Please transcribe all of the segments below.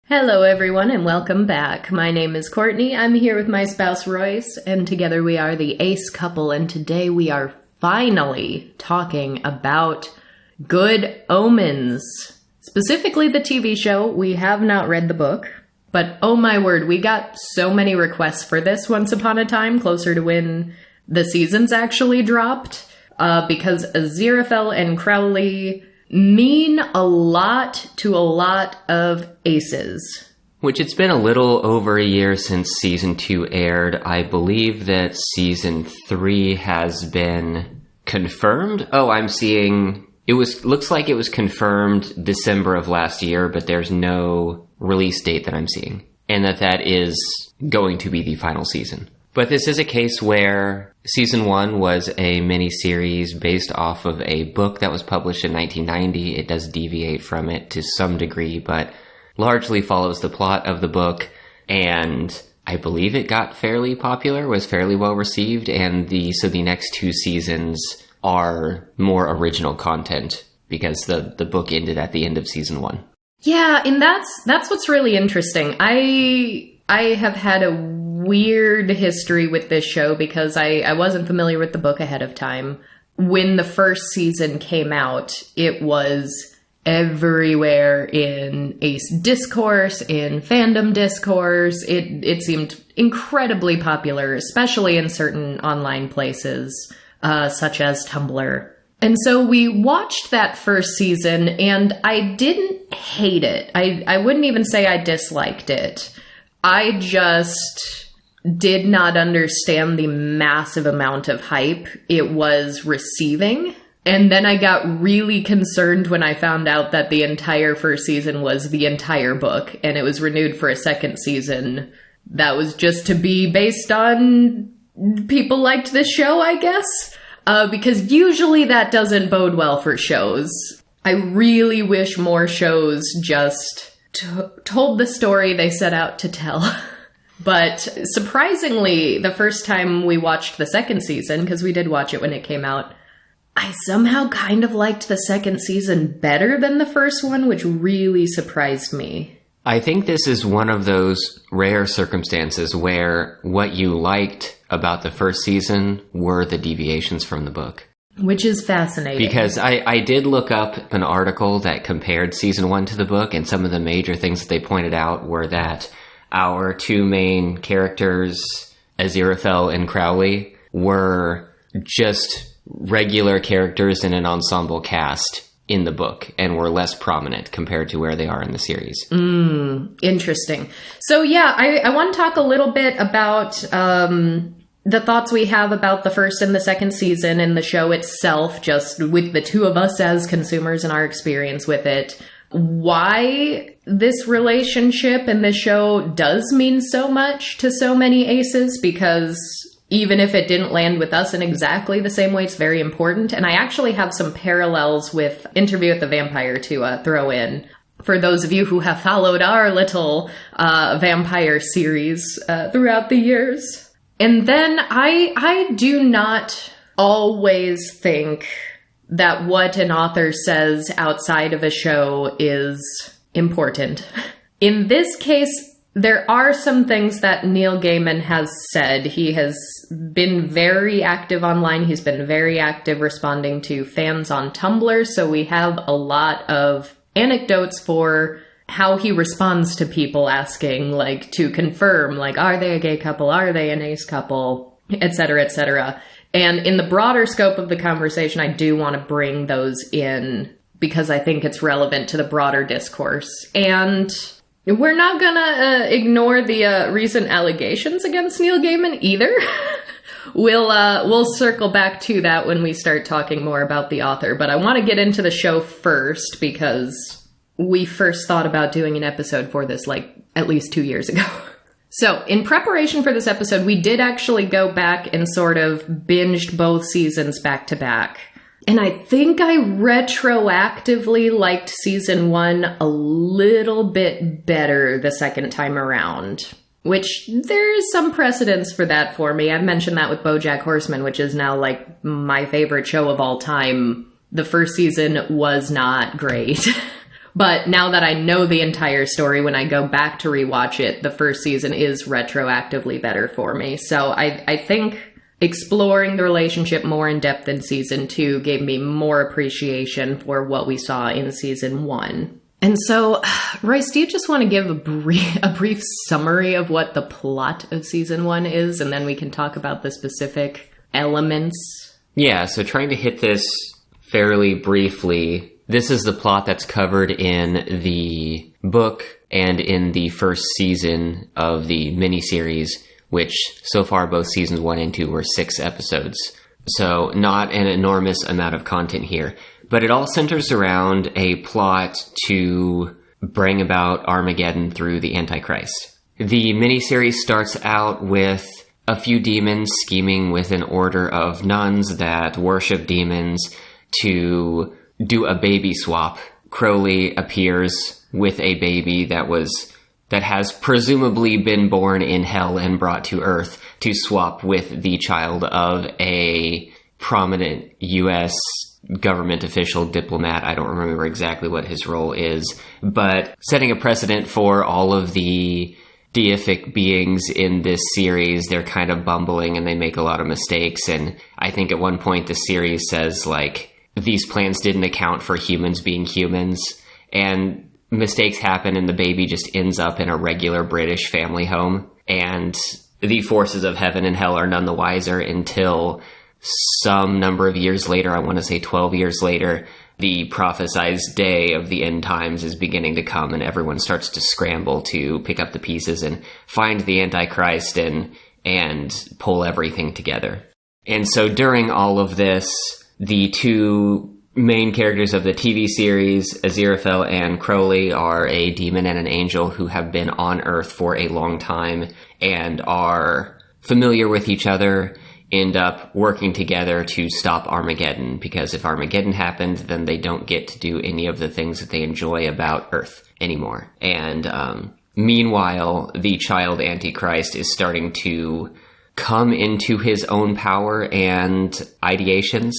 Hello everyone and welcome back. My name is Courtney. I'm here with my spouse Royce, and together we are the Ace couple, and today we are finally talking about Good Omens. Specifically the TV show. We have not read the book, but oh my word, we got so many requests for this once upon a time, closer to when the seasons actually dropped, because Aziraphale and Crowley mean a lot to a lot of aces. Which it's been a little over a year since season 2 aired. I believe that season 3 has been confirmed. Oh, I'm seeing looks like it was confirmed December of last year, but there's no release date that I'm seeing. And that is going to be the final season. But this is a case where season 1 was a mini-series based off of a book that was published in 1990. It does deviate from it to some degree, but largely follows the plot of the book. And I believe it got fairly popular, was fairly well received, and so the next 2 seasons are more original content because the book ended at the end of season 1. Yeah, and that's what's really interesting. I have had a weird history with this show because I wasn't familiar with the book ahead of time. When the first season came out, it was everywhere in Ace discourse, in Fandom discourse. It seemed incredibly popular, especially in certain online places, such as Tumblr. And so we watched that first season, and I didn't hate it. I wouldn't even say I disliked it. I just did not understand the massive amount of hype it was receiving. And then I got really concerned when I found out that the entire first season was the entire book, and it was renewed for a second season. That was just to be based on people liked this show, I guess. Because usually that doesn't bode well for shows. I really wish more shows just told the story they set out to tell. But surprisingly, the first time we watched the second season, because we did watch it when it came out, I somehow kind of liked the second season better than the first one, which really surprised me. I think this is one of those rare circumstances where what you liked about the first season were the deviations from the book. Which is fascinating. Because I did look up an article that compared season 1 to the book, and some of the major things that they pointed out were that our 2 main characters, Aziraphale and Crowley, were just regular characters in an ensemble cast in the book and were less prominent compared to where they are in the series. Interesting. So yeah, I want to talk a little bit about the thoughts we have about the first and the second season and the show itself, just with the 2 of us as consumers and our experience with it. Why this relationship and this show does mean so much to so many aces, because even if it didn't land with us in exactly the same way, it's very important. And I actually have some parallels with Interview with the Vampire to throw in. For those of you who have followed our little vampire series throughout the years. And then I do not always think that what an author says outside of a show is important. In this case, there are some things that Neil Gaiman has said. He has been very active online. He's been very active responding to fans on Tumblr. So we have a lot of anecdotes for how he responds to people asking, like, to confirm, like, are they a gay couple? Are they an ace couple? Etc., etc. And in the broader scope of the conversation, I do want to bring those in because I think it's relevant to the broader discourse. And we're not gonna ignore the recent allegations against Neil Gaiman either. We'll circle back to that when we start talking more about the author. But I want to get into the show first because we first thought about doing an episode for this like at least 2 years ago. So, in preparation for this episode, we did actually go back and sort of binged both seasons back to back. And I think I retroactively liked season 1 a little bit better the second time around. Which, there's some precedence for that for me. I've mentioned that with BoJack Horseman, which is now, like, my favorite show of all time. The first season was not great. But now that I know the entire story, when I go back to rewatch it, the first season is retroactively better for me. So I think exploring the relationship more in depth in season 2 gave me more appreciation for what we saw in season 1. And so, Royce, do you just want to give a brief summary of what the plot of season 1 is, and then we can talk about the specific elements? Yeah, so trying to hit this fairly briefly, this is the plot that's covered in the book and in the first season of the miniseries, which so far both seasons 1 and 2 were 6 episodes. So not an enormous amount of content here. But it all centers around a plot to bring about Armageddon through the Antichrist. The miniseries starts out with a few demons scheming with an order of nuns that worship demons to do a baby swap. Crowley appears with a baby that has presumably been born in hell and brought to Earth to swap with the child of a prominent U.S. government official, diplomat. I don't remember exactly what his role is, but setting a precedent for all of the deific beings in this series. They're kind of bumbling and they make a lot of mistakes. And I think at one point the series says, like, these plans didn't account for humans being humans, and mistakes happen and the baby just ends up in a regular British family home. And the forces of heaven and hell are none the wiser until some number of years later, I want to say 12 years later, the prophesized day of the end times is beginning to come, and everyone starts to scramble to pick up the pieces and find the Antichrist and pull everything together. And so during all of this, the two main characters of the TV series, Aziraphale and Crowley, are a demon and an angel who have been on Earth for a long time and are familiar with each other, end up working together to stop Armageddon, because if Armageddon happened, then they don't get to do any of the things that they enjoy about Earth anymore. And meanwhile, the child Antichrist is starting to come into his own power and ideations,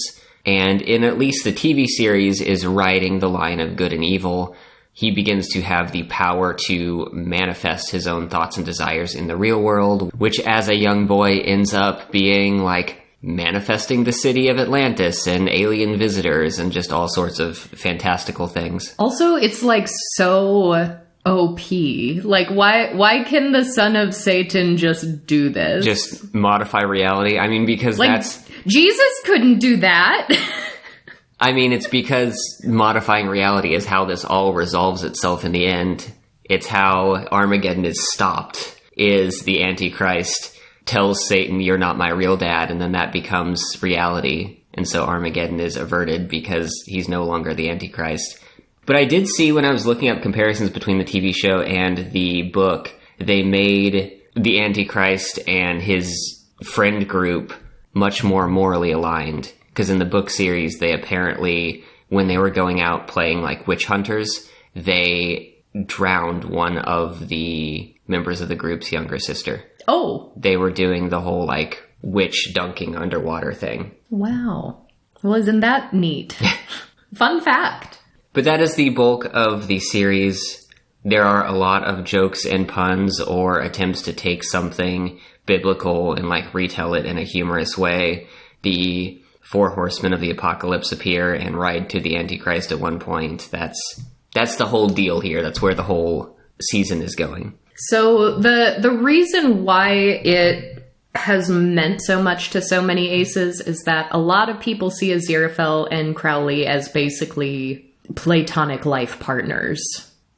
and in at least the TV series is riding the line of good and evil. He begins to have the power to manifest his own thoughts and desires in the real world, which as a young boy ends up being like manifesting the city of Atlantis and alien visitors and just all sorts of fantastical things. Also, it's like so OP. Like, why can the son of Satan just do this? Just modify reality? I mean, because like, Jesus couldn't do that. I mean, it's because modifying reality is how this all resolves itself in the end. It's how Armageddon is stopped, is the Antichrist tells Satan, "You're not my real dad," and then that becomes reality. And so Armageddon is averted because he's no longer the Antichrist. But I did see when I was looking up comparisons between the TV show and the book, they made the Antichrist and his friend group much more morally aligned. Because in the book series, they apparently, when they were going out playing like witch hunters, they drowned one of the members of the group's younger sister. Oh. They were doing the whole like witch dunking underwater thing. Wow. Well, isn't that neat? Fun fact. But that is the bulk of the series. There are a lot of jokes and puns or attempts to take something biblical and like retell it in a humorous way. The 4 horsemen of the apocalypse appear and ride to the Antichrist at one point. That's the whole deal here. That's where the whole season is going. So the reason why it has meant so much to so many aces is that a lot of people see Aziraphale and Crowley as basically Platonic life partners.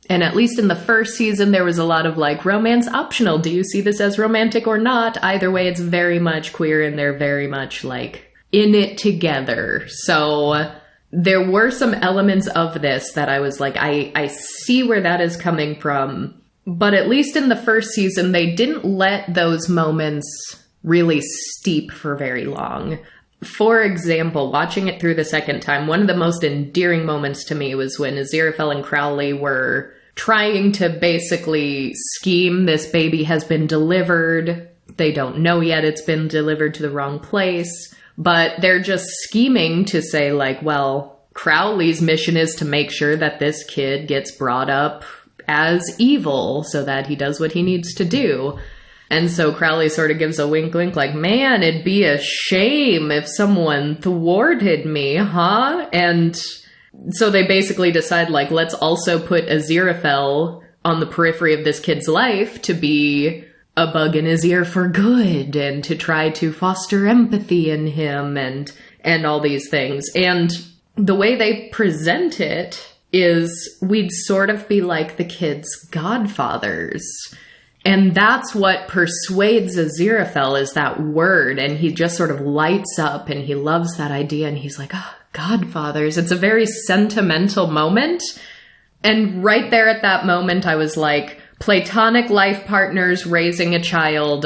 And at least in the first season, there was a lot of like, romance optional. Do you see this as romantic or not? Either way, it's very much queer and they're very much like in it together. So there were some elements of this that I was like, I see where that is coming from. But at least in the first season, they didn't let those moments really steep for very long. For example, watching it through the second time, one of the most endearing moments to me was when Aziraphale and Crowley were trying to basically scheme. This baby has been delivered. They don't know yet it's been delivered to the wrong place. But they're just scheming to say, like, well, Crowley's mission is to make sure that this kid gets brought up as evil so that he does what he needs to do. And so Crowley sort of gives a wink, like, man, it'd be a shame if someone thwarted me, huh? And so they basically decide, like, let's also put Aziraphale on the periphery of this kid's life to be a bug in his ear for good and to try to foster empathy in him and all these things. And the way they present it is we'd sort of be like the kid's godfathers. And that's what persuades Aziraphale, is that word. And he just sort of lights up and he loves that idea. And he's like, oh, godfathers. It's a very sentimental moment. And right there at that moment, I was like, Platonic life partners raising a child,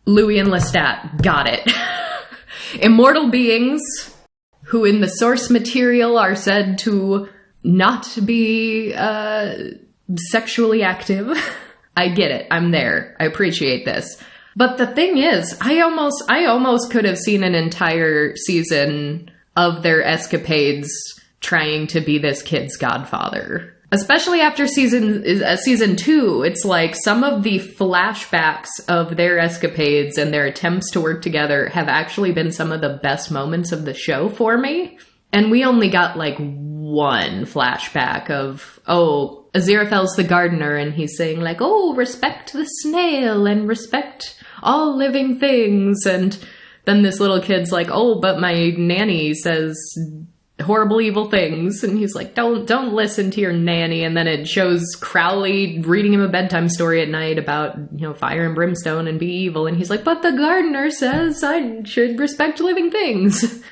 Louis and Lestat, got it. Immortal beings who in the source material are said to not be sexually active. I get it. I'm there. I appreciate this. But the thing is, I almost could have seen an entire season of their escapades trying to be this kid's godfather. Especially after season 2, it's like some of the flashbacks of their escapades and their attempts to work together have actually been some of the best moments of the show for me. And we only got like one flashback of, oh, Aziraphale's the gardener and he's saying like, oh, respect the snail and respect all living things. And then this little kid's like, oh, but my nanny says horrible, evil things. And he's like, don't listen to your nanny. And then it shows Crowley reading him a bedtime story at night about, fire and brimstone and be evil. And he's like, but the gardener says I should respect living things.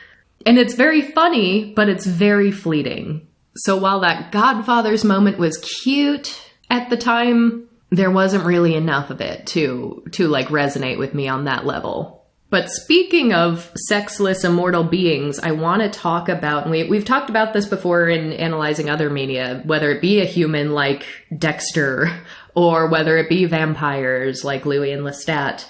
And it's very funny, but it's very fleeting. So while that Godfather's moment was cute at the time, there wasn't really enough of it to like resonate with me on that level. But speaking of sexless immortal beings, I want to talk about, and we've talked about this before in analyzing other media, whether it be a human like Dexter, or whether it be vampires like Louis and Lestat.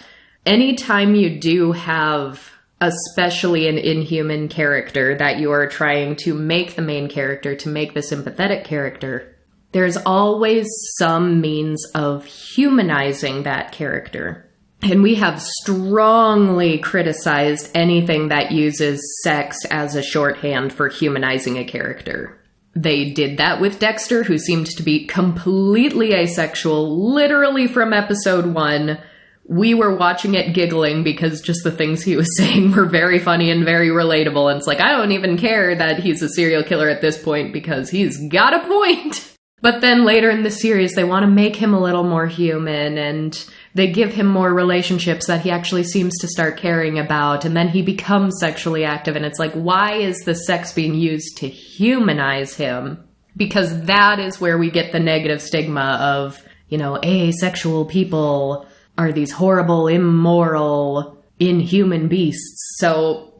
Anytime you do have, especially an inhuman character, that you are trying to make the main character, to make the sympathetic character, there's always some means of humanizing that character. And we have strongly criticized anything that uses sex as a shorthand for humanizing a character. They did that with Dexter, who seemed to be completely asexual, literally from episode 1. We were watching it giggling because just the things he was saying were very funny and very relatable. And it's like, I don't even care that he's a serial killer at this point because he's got a point. But then later in the series, they want to make him a little more human, and they give him more relationships that he actually seems to start caring about, and then he becomes sexually active, and it's like, why is the sex being used to humanize him? Because that is where we get the negative stigma of, asexual people are these horrible, immoral, inhuman beasts. So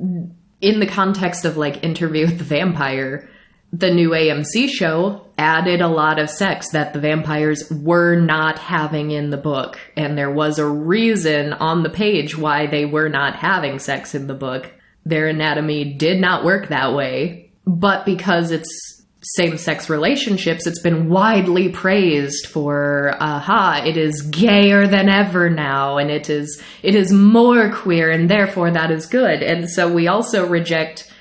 in the context of like Interview with the Vampire, the new AMC show added a lot of sex that the vampires were not having in the book. And there was a reason on the page why they were not having sex in the book. Their anatomy did not work that way. But because it's same-sex relationships, it's been widely praised for, it is gayer than ever now, and it is more queer, and therefore that is good. And so we also reject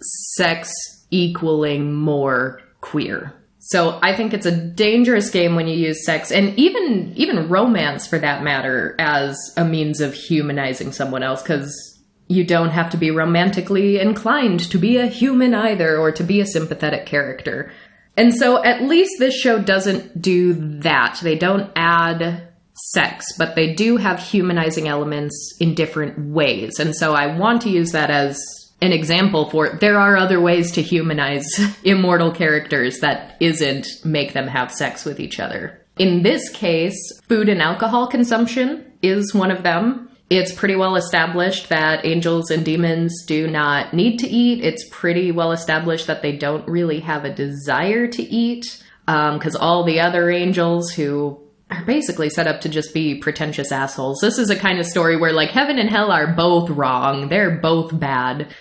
sex equaling more queer. So I think it's a dangerous game when you use sex, and even romance for that matter, as a means of humanizing someone else, because you don't have to be romantically inclined to be a human either, or to be a sympathetic character. And so at least this show doesn't do that. They don't add sex, but they do have humanizing elements in different ways. And so I want to use that as an example for, there are other ways to humanize immortal characters that isn't make them have sex with each other. In this case, food and alcohol consumption is one of them. It's pretty well established that angels and demons do not need to eat. It's pretty well established that they don't really have a desire to eat, because all the other angels who are basically set up to just be pretentious assholes. This is a kind of story where like heaven and hell are both wrong. They're both bad.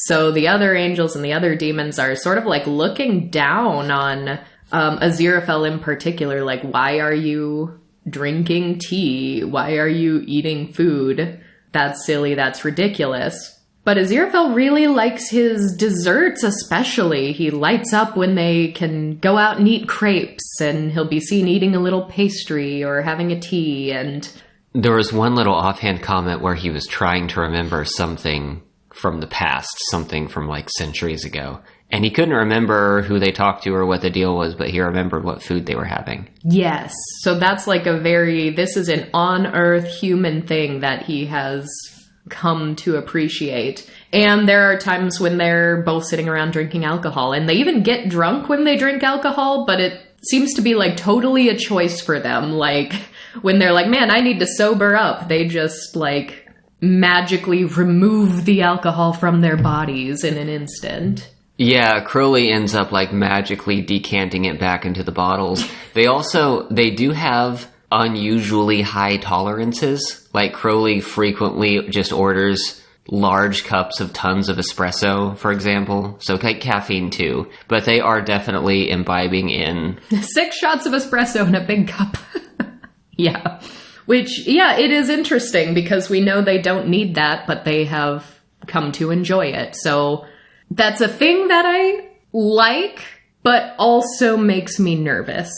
So the other angels and the other demons are sort of like looking down on Aziraphale in particular, like, why are you drinking tea? Why are you eating food? That's silly, that's ridiculous. But Aziraphale really likes his desserts especially. He lights up when they can go out and eat crepes, and he'll be seen eating a little pastry or having a tea, and... There was one little offhand comment where he was trying to remember something from the past, something from like centuries ago. And he couldn't remember who they talked to or what the deal was, but he remembered what food they were having. Yes. So that's like this is an on-earth human thing that he has come to appreciate. And there are times when they're both sitting around drinking alcohol, and they even get drunk when they drink alcohol, but it seems to be like totally a choice for them. Like when they're like, man, I need to sober up, they just like magically remove the alcohol from their bodies in an instant. Yeah, Crowley ends up like magically decanting it back into the bottles. They do have unusually high tolerances. Like Crowley frequently just orders large cups of tons of espresso, for example. So like caffeine too. But they are definitely imbibing in 6 shots of espresso in a big cup. Yeah. Which, yeah, it is interesting because we know they don't need that, but they have come to enjoy it. So that's a thing that I like, but also makes me nervous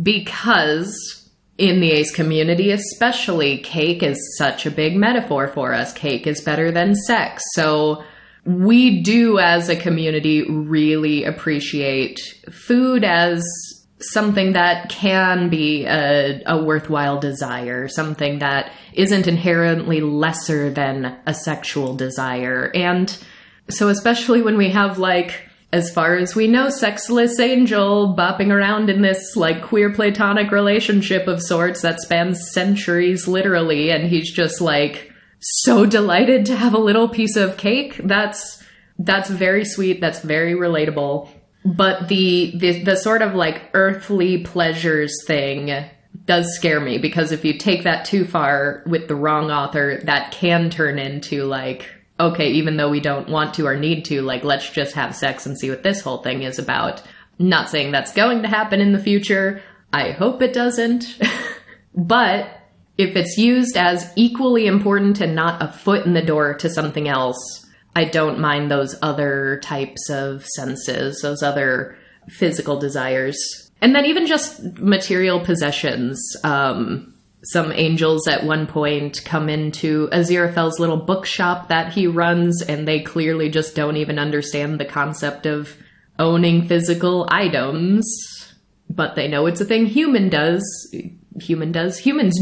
because in the ace community especially, cake is such a big metaphor for us. Cake is better than sex. So we do as a community really appreciate food as something that can be a worthwhile desire, something that isn't inherently lesser than a sexual desire. And so especially when we have, like, as far as we know, sexless angel bopping around in this, like, queer-platonic relationship of sorts that spans centuries, literally, and he's just, like, so delighted to have a little piece of cake. That's very sweet, that's very relatable. But the sort of, like, earthly pleasures thing does scare me, because if you take that too far with the wrong author, that can turn into, like, okay, even though we don't want to or need to, like, let's just have sex and see what this whole thing is about. Not saying that's going to happen in the future. I hope it doesn't. But if it's used as equally important and not a foot in the door to something else, I don't mind those other types of senses, those other physical desires. And then even just material possessions. Some angels at one point come into Aziraphale's little bookshop that he runs, and they clearly just don't even understand the concept of owning physical items. But they know it's a thing humans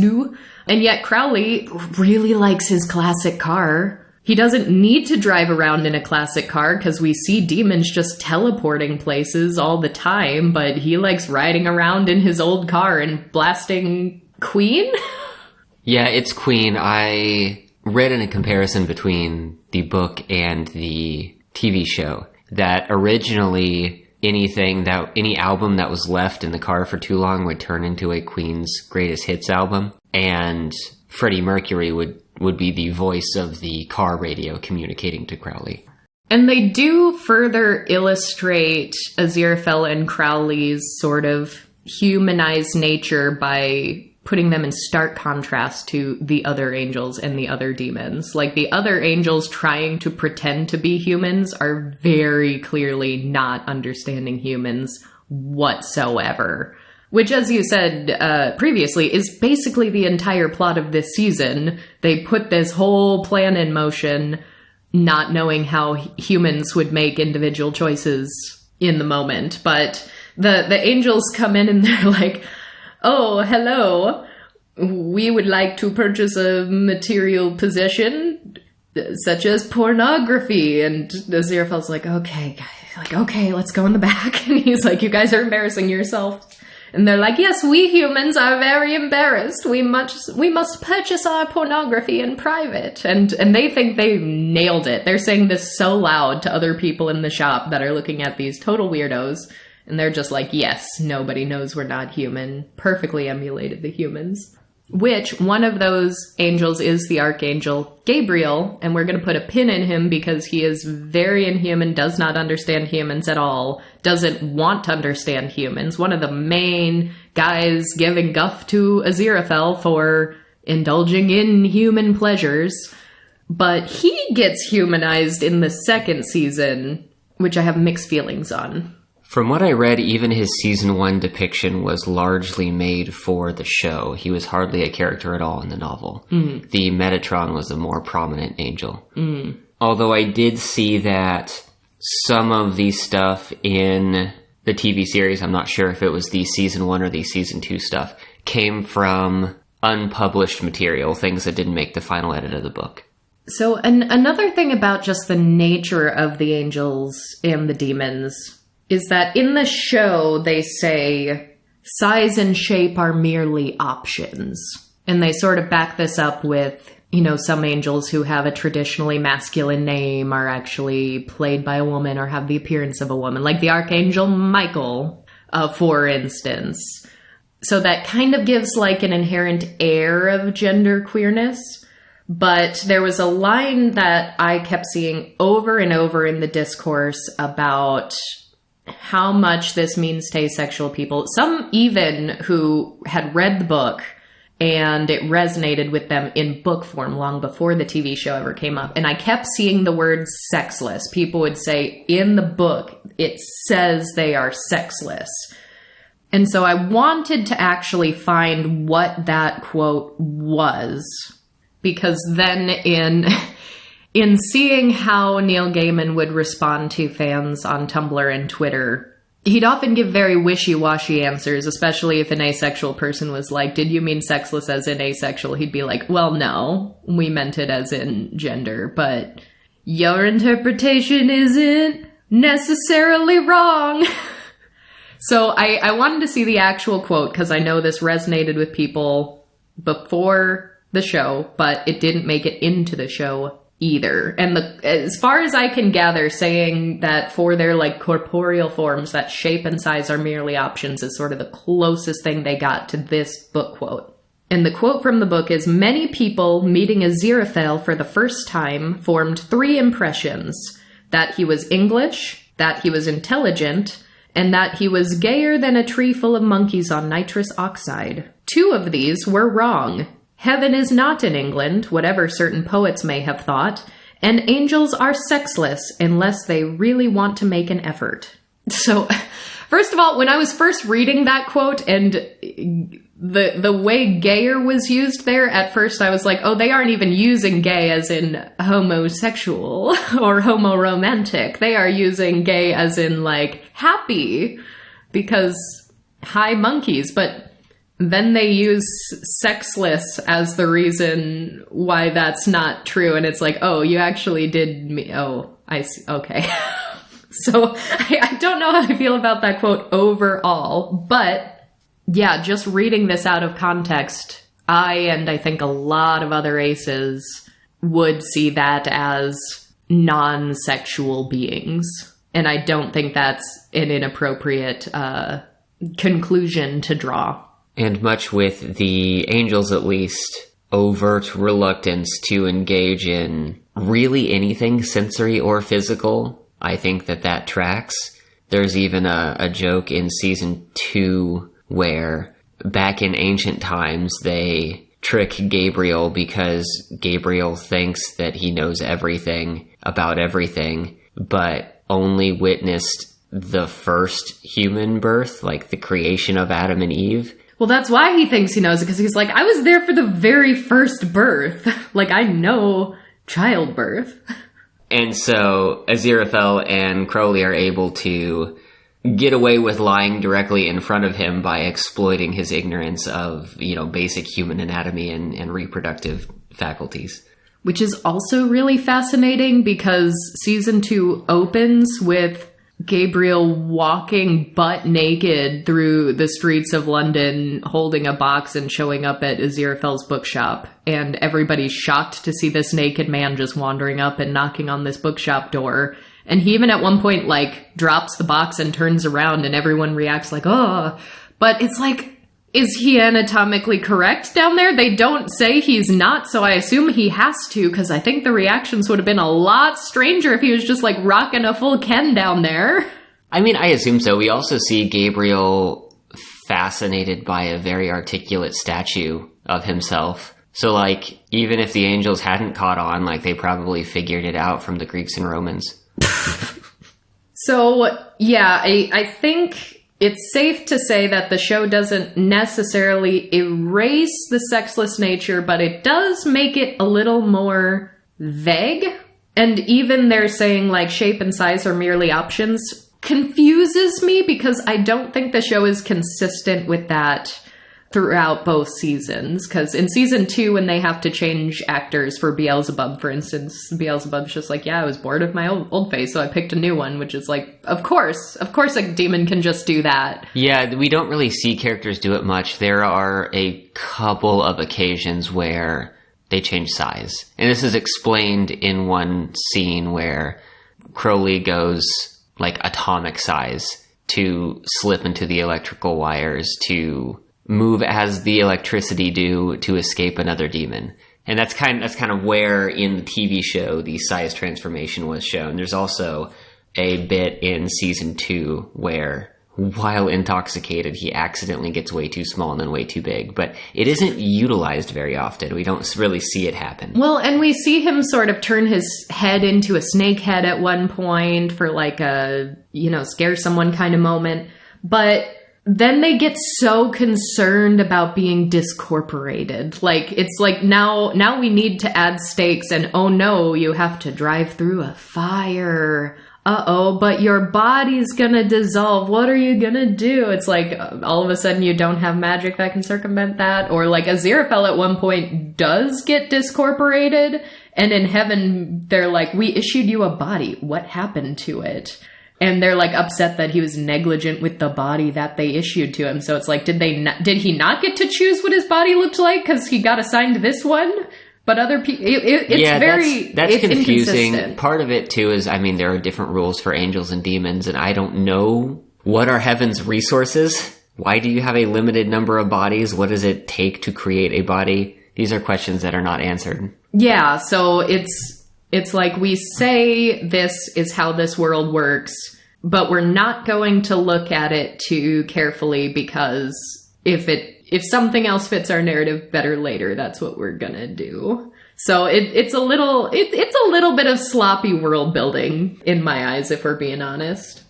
do. And yet Crowley really likes his classic car. He doesn't need to drive around in a classic car because we see demons just teleporting places all the time, but he likes riding around in his old car and blasting Queen? Yeah, it's Queen. I read in a comparison between the book and the TV show that originally any album that was left in the car for too long would turn into a Queen's greatest hits album, and Freddie Mercury would be the voice of the car radio communicating to Crowley. And they do further illustrate Aziraphale and Crowley's sort of humanized nature by putting them in stark contrast to the other angels and the other demons. Like, the other angels trying to pretend to be humans are very clearly not understanding humans whatsoever. Which, as you said previously, is basically the entire plot of this season. They put this whole plan in motion, not knowing how humans would make individual choices in the moment. But the angels come in and they're like, oh, hello, we would like to purchase a material possession, such as pornography. And Aziraphale's like, okay, let's go in the back. And he's like, you guys are embarrassing yourself. And they're like, yes, we humans are very embarrassed. We must purchase our pornography in private. And they think they nailed it. They're saying this so loud to other people in the shop that are looking at these total weirdos. And they're just like, yes, nobody knows we're not human. Perfectly emulated the humans. which one of those angels is the Archangel Gabriel, and we're going to put a pin in him because he is very inhuman, does not understand humans at all, doesn't want to understand humans. One of the main guys giving guff to Aziraphale for indulging in human pleasures. But he gets humanized in the second season, which I have mixed feelings on. From what I read, even his season 1 depiction was largely made for the show. He was hardly a character at all in the novel. The Metatron was a more prominent angel. Although I did see that some of the stuff in the TV series, I'm not sure if it was the season 1 or the season 2 stuff, came from unpublished material, things that didn't make the final edit of the book. So another thing about just the nature of the angels and the demons is that in the show, they say size and shape are merely options. And they sort of back this up with, you know, some angels who have a traditionally masculine name are actually played by a woman or have the appearance of a woman, like the Archangel Michael, for instance. So that kind of gives like an inherent air of gender queerness. But there was a line that I kept seeing over and over in the discourse about how much this means to asexual people. Some even who had read the book and it resonated with them in book form long before the TV show ever came up. And I kept seeing the word sexless. People would say, in the book, it says they are sexless. And so I wanted to actually find what that quote was. Because then in seeing how Neil Gaiman would respond to fans on Tumblr and Twitter, he'd often give very wishy-washy answers, especially if an asexual person was like, did you mean sexless as in asexual? He'd be like, well, no, we meant it as in gender, but your interpretation isn't necessarily wrong. So I wanted to see the actual quote because I know this resonated with people before the show, but it didn't make it into the show either. And as far as I can gather, saying that for their like corporeal forms, that shape and size are merely options is sort of the closest thing they got to this book quote. And the quote from the book is, many people meeting Aziraphale for the first time formed 3 impressions: that he was English, that he was intelligent, and that he was gayer than a tree full of monkeys on nitrous oxide. 2 of these were wrong. Heaven is not in England, whatever certain poets may have thought, and angels are sexless unless they really want to make an effort. So, first of all, when I was first reading that quote and the way gayer was used there, at first I was like, oh, they aren't even using gay as in homosexual or homoromantic. They are using gay as in, like, happy, because hi monkeys, but then they use sexless as the reason why that's not true. And it's like, oh, you actually did oh, I see. Okay. So I don't know how I feel about that quote overall, but yeah, just reading this out of context, I think a lot of other aces would see that as non-sexual beings. And I don't think that's an inappropriate conclusion to draw. And much with the angels, at least, overt reluctance to engage in really anything sensory or physical, I think that tracks. There's even a joke in season 2 where back in ancient times they trick Gabriel because Gabriel thinks that he knows everything about everything, but only witnessed the first human birth, like the creation of Adam and Eve. Well, that's why he thinks he knows it, because he's like, I was there for the very first birth. Like, I know childbirth. And so Aziraphale and Crowley are able to get away with lying directly in front of him by exploiting his ignorance of, basic human anatomy and reproductive faculties. Which is also really fascinating because season 2 opens with Gabriel walking butt naked through the streets of London, holding a box and showing up at Aziraphale's bookshop. And everybody's shocked to see this naked man just wandering up and knocking on this bookshop door. And he even at one point, like, drops the box and turns around and everyone reacts like, oh. But it's like, is he anatomically correct down there? They don't say he's not, so I assume he has to, because I think the reactions would have been a lot stranger if he was just, like, rocking a full Ken down there. I mean, I assume so. We also see Gabriel fascinated by a very articulate statue of himself. So, like, even if the angels hadn't caught on, like, they probably figured it out from the Greeks and Romans. So, yeah, I think it's safe to say that the show doesn't necessarily erase the sexless nature, but it does make it a little more vague. And even they're saying, like, shape and size are merely options confuses me, because I don't think the show is consistent with that throughout both seasons. Because in season 2, when they have to change actors for Beelzebub, for instance, Beelzebub's just like, yeah, I was bored of my old face, so I picked a new one, which is like, of course a demon can just do that. Yeah, we don't really see characters do it much. There are a couple of occasions where they change size. And this is explained in one scene where Crowley goes, like, atomic size to slip into the electrical wires to move as the electricity do to escape another demon. And that's kind of where in the TV show the size transformation was shown. There's also a bit in season 2 where, while intoxicated, he accidentally gets way too small and then way too big. But it isn't utilized very often. We don't really see it happen. Well, and we see him sort of turn his head into a snake head at one point for, like, a, scare someone kind of moment. But then they get so concerned about being discorporated. Like, it's like, now we need to add stakes, and oh no, you have to drive through a fire. Uh-oh, but your body's gonna dissolve. What are you gonna do? It's like, all of a sudden you don't have magic that can circumvent that. Or like Aziraphale at one point does get discorporated, and in heaven they're like, we issued you a body. What happened to it? And they're, like, upset that he was negligent with the body that they issued to him. So it's like, did he not get to choose what his body looked like because he got assigned this one? But other people, that's confusing. Inconsistent. Part of it too is, I mean, there are different rules for angels and demons, and I don't know what are heaven's resources. Why do you have a limited number of bodies? What does it take to create a body? These are questions that are not answered. Yeah, so it's like, we say this is how this world works, but we're not going to look at it too carefully, because if something else fits our narrative better later, that's what we're gonna do. So it's a little bit of sloppy world building in my eyes, if we're being honest.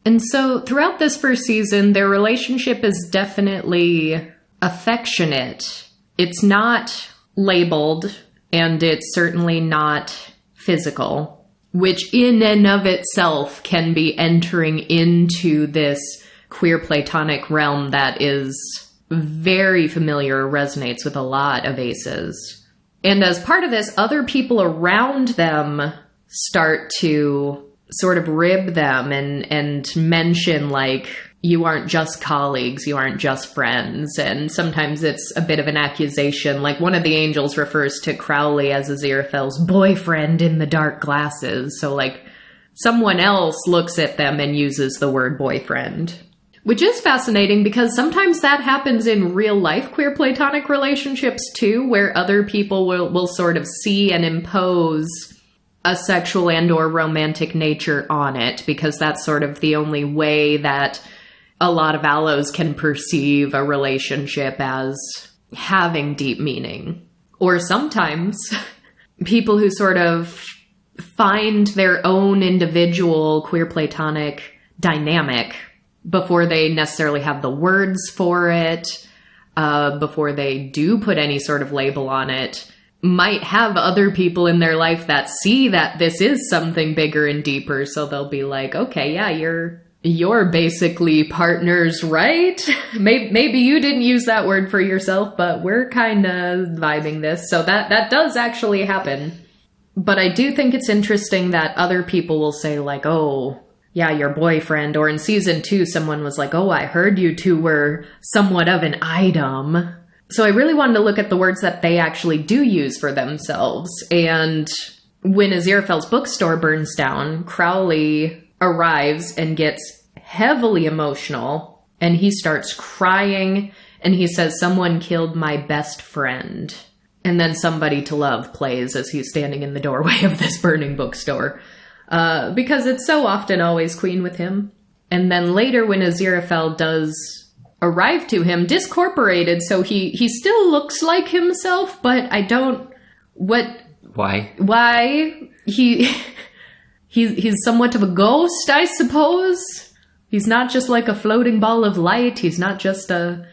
And so throughout this first season, their relationship is definitely affectionate. It's not labeled, and it's certainly not physical, which in and of itself can be entering into this queer-platonic realm that is very familiar, resonates with a lot of aces. And as part of this, other people around them start to sort of rib them and mention, like, you aren't just colleagues, you aren't just friends. And sometimes it's a bit of an accusation. Like, one of the angels refers to Crowley as Aziraphale's boyfriend in the dark glasses. So, like, someone else looks at them and uses the word boyfriend. Which is fascinating, because sometimes that happens in real life queer platonic relationships too, where other people will sort of see and impose a sexual and or romantic nature on it, because that's sort of the only way that a lot of allos can perceive a relationship as having deep meaning. Or sometimes people who sort of find their own individual queer platonic dynamic before they necessarily have the words for it, before they do put any sort of label on it, might have other people in their life that see that this is something bigger and deeper. So they'll be like, okay, yeah, you're basically partners, right? Maybe you didn't use that word for yourself, but we're kind of vibing this. So that does actually happen. But I do think it's interesting that other people will say, like, oh, yeah, your boyfriend. Or in season 2, someone was like, oh, I heard you two were somewhat of an item. So I really wanted to look at the words that they actually do use for themselves. And when Aziraphale's bookstore burns down, Crowley arrives and gets heavily emotional, and he starts crying and he says, "Someone killed my best friend." And then "Somebody to Love" plays as he's standing in the doorway of this burning bookstore. Because it's so often always Queen with him. And then later when Aziraphale does arrive to him, discorporated, so he still looks like himself, but I don't... Why? He's somewhat of a ghost, I suppose. He's not just like a floating ball of light. He's not just a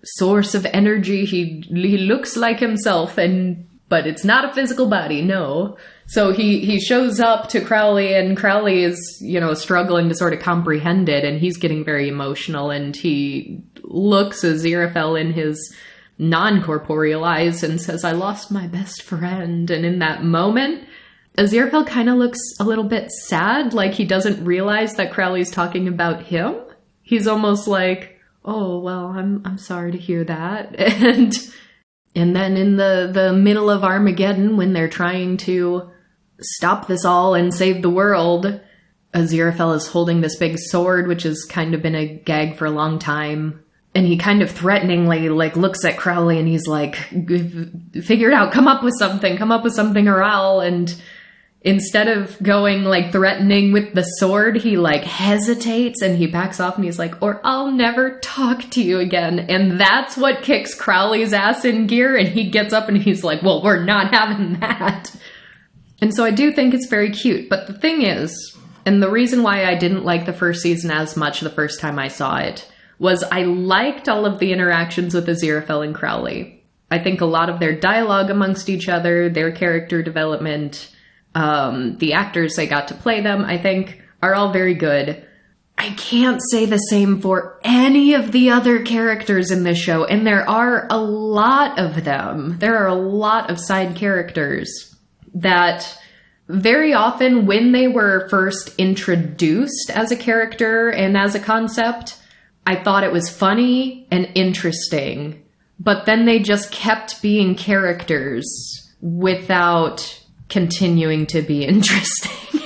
source of energy. He looks like himself, but it's not a physical body, no. So he shows up to Crowley, and Crowley is, struggling to sort of comprehend it, and he's getting very emotional, and he looks Aziraphale in his non-corporeal eyes and says, "I lost my best friend." And in that moment, Aziraphale kind of looks a little bit sad, like he doesn't realize that Crowley's talking about him. He's almost like, "Oh, well, I'm sorry to hear that." And then in the middle of Armageddon, when they're trying to stop this all and save the world, Aziraphale is holding this big sword, which has kind of been a gag for a long time. And he kind of threateningly, looks at Crowley and he's like, "Figure it out, come up with something or I'll..." And instead of going, threatening with the sword, he, hesitates and he backs off and he's like, "Or I'll never talk to you again." And that's what kicks Crowley's ass in gear, and he gets up and he's like, "Well, we're not having that." And so I do think it's very cute. But the thing is, and the reason why I didn't like the first season as much the first time I saw it, was I liked all of the interactions with Aziraphale and Crowley. I think a lot of their dialogue amongst each other, their character development, the actors they got to play them, I think, are all very good. I can't say the same for any of the other characters in this show, and there are a lot of them. There are a lot of side characters that very often, when they were first introduced as a character and as a concept, I thought it was funny and interesting, but then they just kept being characters without continuing to be interesting.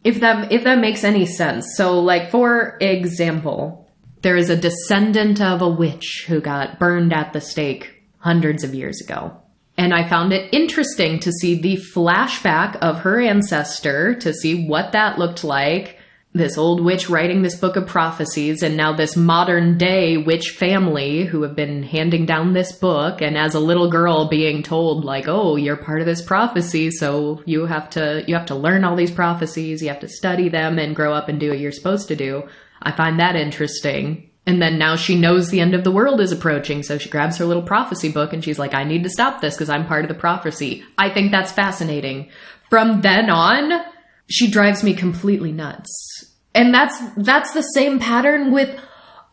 if that makes any sense. So, for example, there is a descendant of a witch who got burned at the stake hundreds of years ago. And I found it interesting to see the flashback of her ancestor, to see what that looked like. This old witch writing this book of prophecies, and now this modern day witch family who have been handing down this book, and as a little girl being told, "Oh, you're part of this prophecy, so you have to learn all these prophecies, you have to study them and grow up and do what you're supposed to do." I find that interesting. And then now she knows the end of the world is approaching, so she grabs her little prophecy book and she's like, "I need to stop this because I'm part of the prophecy." I think that's fascinating. From then on, she drives me completely nuts. And that's the same pattern with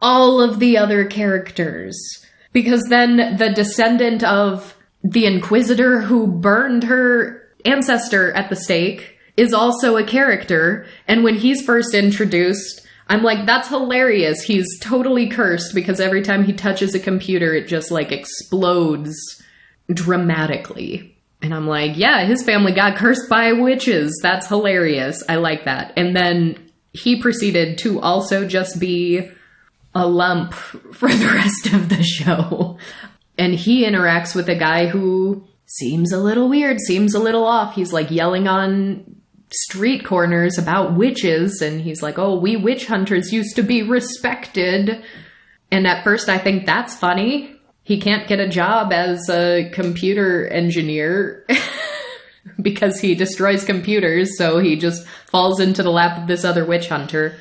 all of the other characters. Because then the descendant of the Inquisitor who burned her ancestor at the stake is also a character. And when he's first introduced, I'm like, that's hilarious. He's totally cursed because every time he touches a computer, it just explodes dramatically. And I'm like, yeah, his family got cursed by witches. That's hilarious. I like that. And then he proceeded to also just be a lump for the rest of the show. And he interacts with a guy who seems a little weird, seems a little off. He's yelling on street corners about witches, and he's like, "Oh, we witch hunters used to be respected." And at first I think that's funny. He can't get a job as a computer engineer because he destroys computers, so he just falls into the lap of this other witch hunter.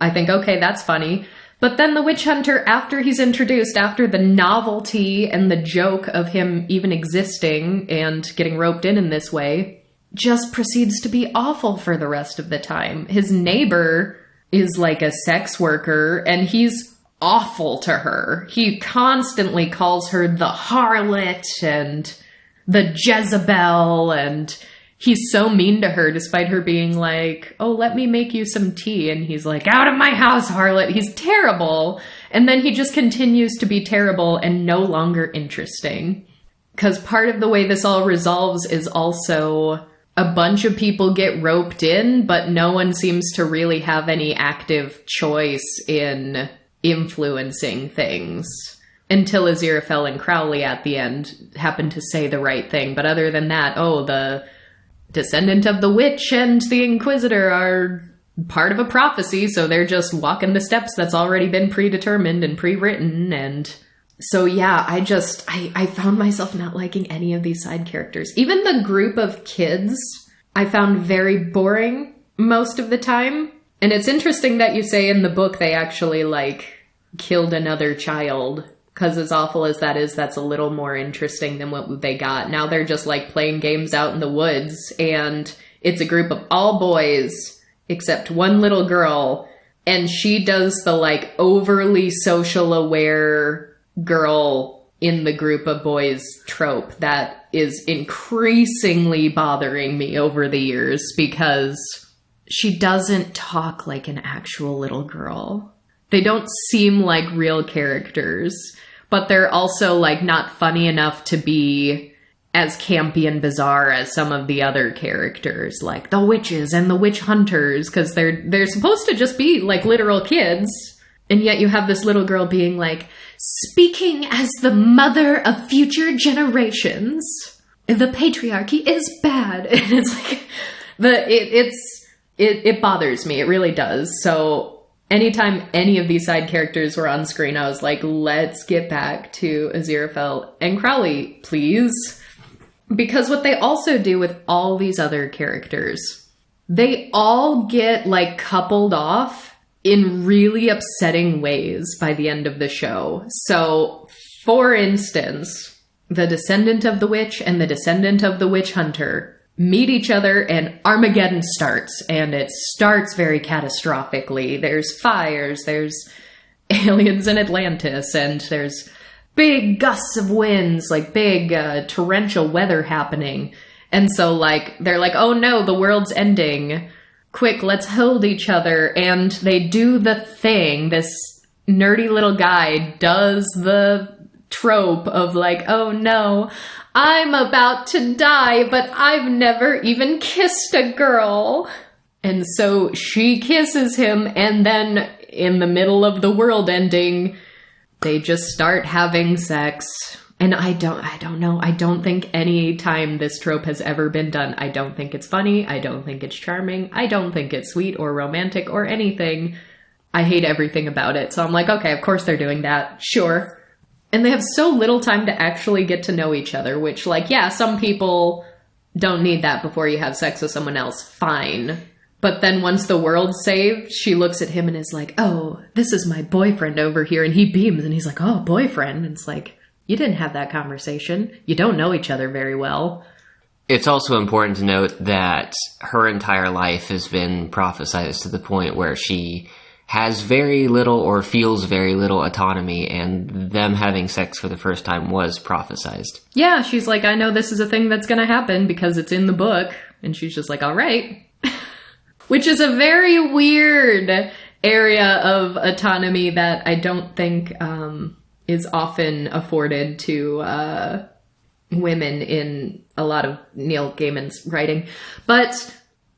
I think, okay, that's funny. But then the witch hunter, after he's introduced, after the novelty and the joke of him even existing and getting roped in this way, just proceeds to be awful for the rest of the time. His neighbor is a sex worker, and he's awful to her. He constantly calls her the harlot and the Jezebel, and he's so mean to her despite her being like, "Oh, let me make you some tea." And he's like, "Out of my house, harlot." He's terrible. And then he just continues to be terrible and no longer interesting. Because part of the way this all resolves is also a bunch of people get roped in, but no one seems to really have any active choice in influencing things. Until Aziraphale and Crowley at the end happened to say the right thing. But other than that, the descendant of the witch and the Inquisitor are part of a prophecy, so they're just walking the steps that's already been predetermined and pre-written. And so yeah, I found myself not liking any of these side characters. Even the group of kids I found very boring most of the time. And it's interesting that you say in the book they actually, like, killed another child. Because as awful as that is, that's a little more interesting than what they got. Now they're just, like, playing games out in the woods. And it's a group of all boys, except one little girl. And she does the, like, overly social aware girl in the group of boys trope that is increasingly bothering me over the years, because she doesn't talk like an actual little girl. They don't seem like real characters, but they're also, like, not funny enough to be as campy and bizarre as some of the other characters, like the witches and the witch hunters, because they're supposed to just be, like, literal kids. And yet you have this little girl being like, speaking as the mother of future generations, the patriarchy is bad. And it's like, it bothers me. It really does. So anytime any of these side characters were on screen, I was like, let's get back to Aziraphale and Crowley, please. Because what they also do with all these other characters, they all get, like, coupled off in really upsetting ways by the end of the show. So, for instance, the descendant of the witch and the descendant of the witch hunter meet each other and Armageddon starts. And it starts very catastrophically. There's fires, there's aliens in Atlantis, and there's big gusts of winds, like big torrential weather happening. And so, like, they're like, oh no, the world's ending. Quick, let's hold each other. And they do the thing. This nerdy little guy does the trope of, like, oh no, I'm about to die, but I've never even kissed a girl. And so she kisses him, and then in the middle of the world ending, they just start having sex. And I don't know. I don't think any time this trope has ever been done, I don't think it's funny. I don't think it's charming. I don't think it's sweet or romantic or anything. I hate everything about it. So I'm like, okay, of course they're doing that. Sure. And they have so little time to actually get to know each other, which, like, yeah, some people don't need that before you have sex with someone else. Fine. But then once the world's saved, she looks at him and is like, oh, this is my boyfriend over here. And he beams and he's like, oh, boyfriend. And it's like, you didn't have that conversation. You don't know each other very well. It's also important to note that her entire life has been prophesized to the point where she has very little or feels very little autonomy, and them having sex for the first time was prophesized. Yeah, she's like, I know this is a thing that's going to happen because it's in the book. And she's just like, all right. Which is a very weird area of autonomy that I don't think is often afforded to women in a lot of Neil Gaiman's writing. But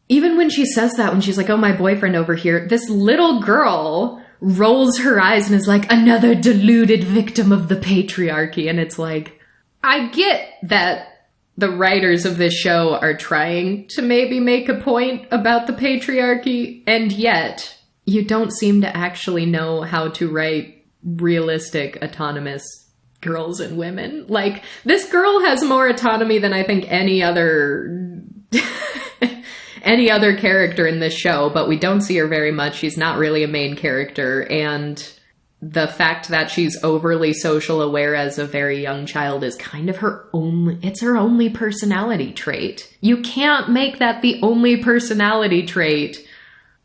even when she says that, when she's like, oh, my boyfriend over here, this little girl rolls her eyes and is like, another deluded victim of the patriarchy. And it's like, I get that the writers of this show are trying to maybe make a point about the patriarchy, and yet you don't seem to actually know how to write realistic, autonomous girls and women. Like, this girl has more autonomy than I think any other any other character in this show, but we don't see her very much. She's not really a main character, and the fact that she's overly social aware as a very young child is kind of her only personality trait. You can't make that the only personality trait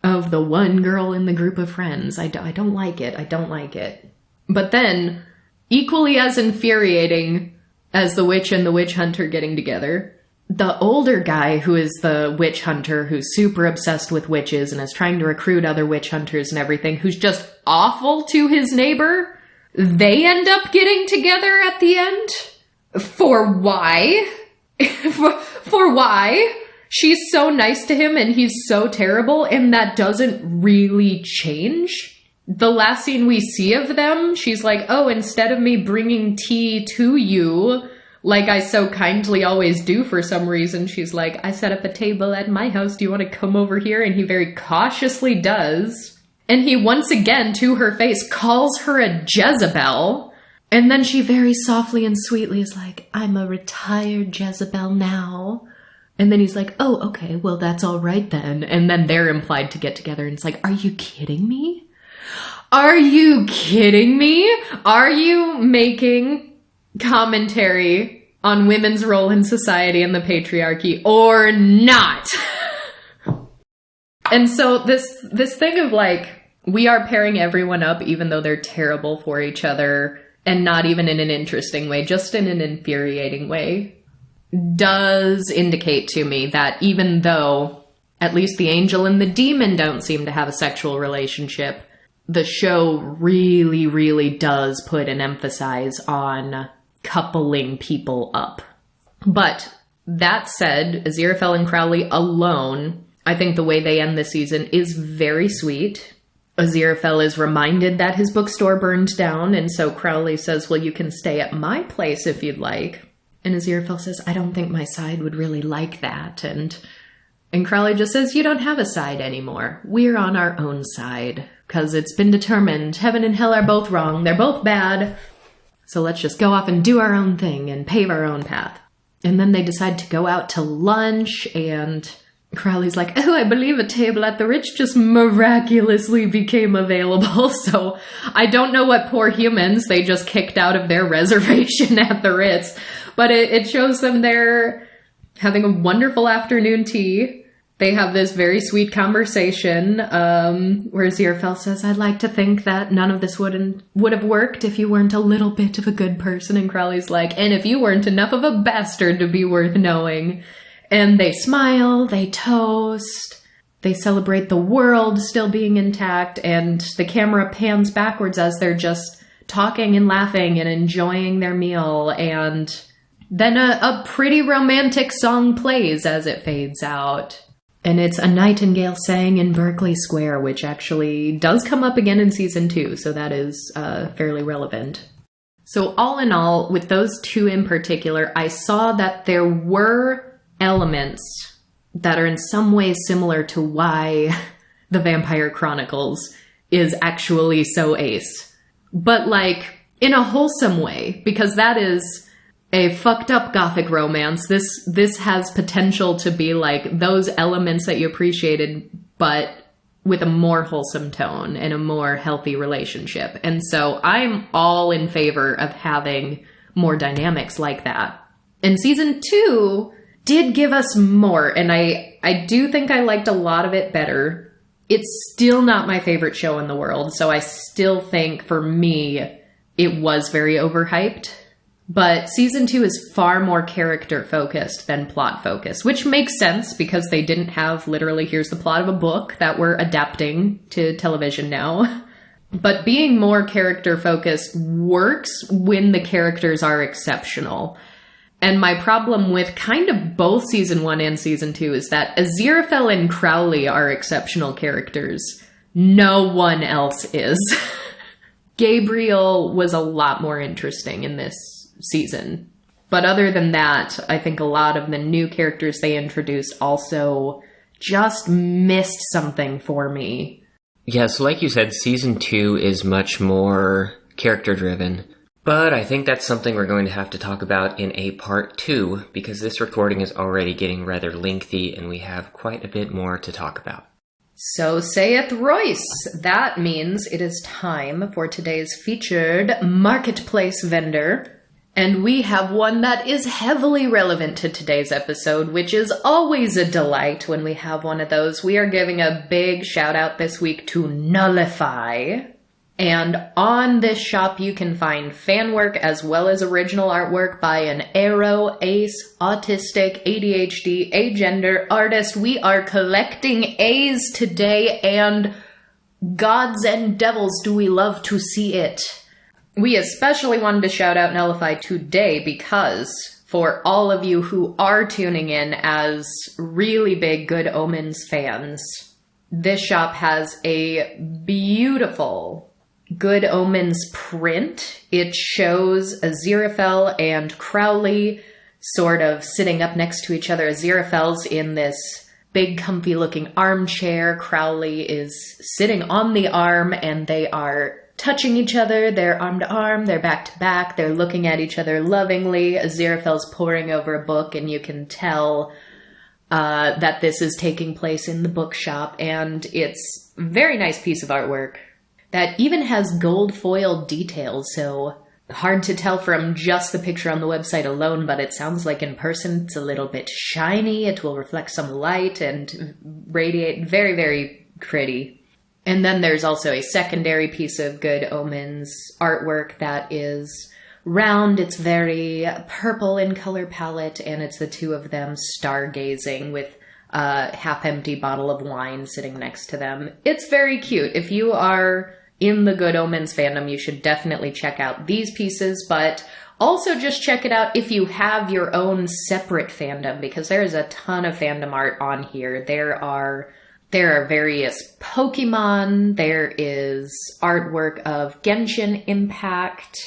of the one girl in the group of friends. I don't like it. I don't like it. But then, equally as infuriating as the witch and the witch hunter getting together, the older guy who is the witch hunter, who's super obsessed with witches and is trying to recruit other witch hunters and everything, who's just awful to his neighbor, they end up getting together at the end? For why? For why? She's so nice to him and he's so terrible, and that doesn't really change the last scene we see of them, she's like, oh, instead of me bringing tea to you, like I so kindly always do for some reason, she's like, I set up a table at my house. Do you want to come over here? And he very cautiously does. And he once again, to her face, calls her a Jezebel. And then she very softly and sweetly is like, I'm a retired Jezebel now. And then he's like, oh, okay, well, that's all right then. And then they're implied to get together. And it's like, are you kidding me? Are you kidding me? Are you making commentary on women's role in society and the patriarchy or not? And so this thing of like, we are pairing everyone up even though they're terrible for each other, and not even in an interesting way, just in an infuriating way, does indicate to me that even though at least the angel and the demon don't seem to have a sexual relationship, the show really, really does put an emphasis on coupling people up. But that said, Aziraphale and Crowley alone, I think the way they end this season is very sweet. Aziraphale is reminded that his bookstore burned down, and so Crowley says, well, you can stay at my place if you'd like. And Aziraphale says, I don't think my side would really like that. And Crowley just says, you don't have a side anymore. We're on our own side. Because it's been determined heaven and hell are both wrong. They're both bad. So let's just go off and do our own thing and pave our own path. And then they decide to go out to lunch, and Crowley's like, oh, I believe a table at the Ritz just miraculously became available. So I don't know what poor humans they just kicked out of their reservation at the Ritz. But it shows them there having a wonderful afternoon tea. They have this very sweet conversation where Aziraphale says, I'd like to think that none of this would have worked if you weren't a little bit of a good person. And Crowley's like, and if you weren't enough of a bastard to be worth knowing. And they smile, they toast, they celebrate the world still being intact, and the camera pans backwards as they're just talking and laughing and enjoying their meal. And then a pretty romantic song plays as it fades out. And it's A Nightingale Sang in Berkeley Square, which actually does come up again in season 2, so that is fairly relevant. So all in all, with those two in particular, I saw that there were elements that are in some ways similar to why the Vampire Chronicles is actually so ace. But like, in a wholesome way, because that is a fucked up gothic romance. This has potential to be like those elements that you appreciated, but with a more wholesome tone and a more healthy relationship. And so I'm all in favor of having more dynamics like that. And season 2 did give us more, and I do think I liked a lot of it better. It's still not my favorite show in the world, so I still think for me it was very overhyped. But season 2 is far more character-focused than plot-focused, which makes sense because they didn't have literally, here's the plot of a book that we're adapting to television now. But being more character-focused works when the characters are exceptional. And my problem with kind of both season 1 and season 2 is that Aziraphale and Crowley are exceptional characters. No one else is. Gabriel was a lot more interesting in this season. But other than that, I think a lot of the new characters they introduced also just missed something for me. Yeah, so like you said, season 2 is much more character-driven. But I think that's something we're going to have to talk about in a part 2, because this recording is already getting rather lengthy and we have quite a bit more to talk about. So saith Royce. That means it is time for today's featured marketplace vendor. And we have one that is heavily relevant to today's episode, which is always a delight when we have one of those. We are giving a big shout out this week to NULLIPHY. And on this shop, you can find fan work as well as original artwork by an aro, ace, autistic, ADHD, agender artist. We are collecting A's today, and gods and devils do we love to see it. We especially wanted to shout out NULLIPHY today because for all of you who are tuning in as really big Good Omens fans, This shop has a beautiful Good Omens print. It shows Aziraphale and Crowley sort of sitting up next to each other. Aziraphale's in this big comfy looking armchair. Crowley is sitting on the arm, and they are touching each other. They're arm to arm, they're back to back, they're looking at each other lovingly. Aziraphale's poring over a book, and you can tell that this is taking place in the bookshop, and it's a very nice piece of artwork that even has gold foil details, so hard to tell from just the picture on the website alone, but it sounds like in person it's a little bit shiny. It will reflect some light and radiate. Very, very pretty. And then there's also a secondary piece of Good Omens artwork that is round. It's very purple in color palette, and it's the two of them stargazing with a half-empty bottle of wine sitting next to them. It's very cute. If you are in the Good Omens fandom, you should definitely check out these pieces, but also just check it out if you have your own separate fandom, because there is a ton of fandom art on here. There are various Pokemon, there is artwork of Genshin Impact,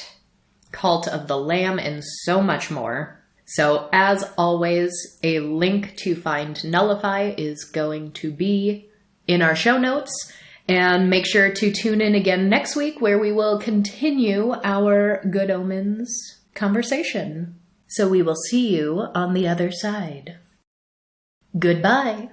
Cult of the Lamb, and so much more. So as always, a link to find Nullify is going to be in our show notes. And make sure to tune in again next week, where we will continue our Good Omens conversation. So we will see you on the other side. Goodbye.